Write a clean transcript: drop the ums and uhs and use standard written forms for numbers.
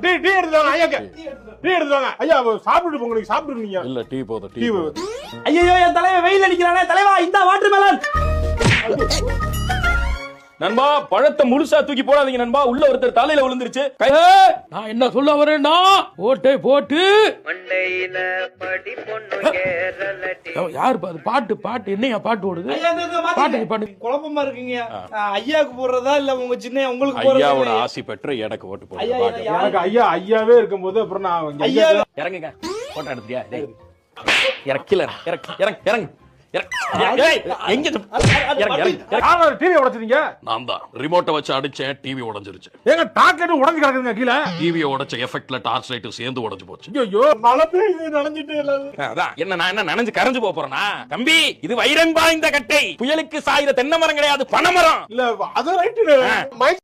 Tea tea எடுத்துவாங்க ஐயாக்கு, tea எடுத்துவாங்க ஐயா. சாப்பிட்டு உங்களுக்கு சாப்பிட்டுருக்கீங்க இல்ல டீ போதும், டீ ஐயோ என் தலைவன் வெயில் அடிக்கிறானே, தலைவா இந்த வாட்டர் மெலன். நண்பா பழத்தை முழுசா தூக்கி போடாதீங்க நண்பா, உள்ள ஒருத்தர் தலையில விழுந்துருச்சு. நான் என்ன சொல்ல வரேன்னா, ஓட்டை போட்டு யாரு பாட்டு பாட்டு என்னையா பாட்டு ஓடுது? பாட்டு குழப்பமா இருக்கீங்க. ஐயாக்கு போடுறதா இல்ல உங்க சின்ன உங்களுக்கு போடுறதா? ஐயாவோட ஆசி பெற்று எனக்கு ஓட்டு போடுங்க. எனக்கு ஐயா ஐயாவே இருக்கும்போது அப்புறம் நான் ஐயா இறங்குங்க. போட்டோ எடுத்துட்டியா? இறக்கல இறங்கு. டிவி உடைச்சிட்டீங்க. நான் தான் ரிமோட்டை வச்சு அடிச்சேன், டிவி உடைஞ்சிருச்சு. ஏங்க டாக்லெட் உடைஞ்சு கிடக்குதுங்க கீழே. டிவியை உடைச்ச எஃபெக்ட்ல டார்ச் லைட் சேர்ந்து உடைஞ்சு போச்சு. ஐயோ மழை பெய்யுது, நனைஞ்சிட்டு அதான் என்ன நான் என்ன நனைஞ்சு கரைஞ்சு போறேனா? தம்பி இது வைரன் பாய்ந்த கட்டை, புயலுக்கு சாயிர தென்னை மரம் கிடையாது, பனைமரம். இல்ல அது ரைட்டு.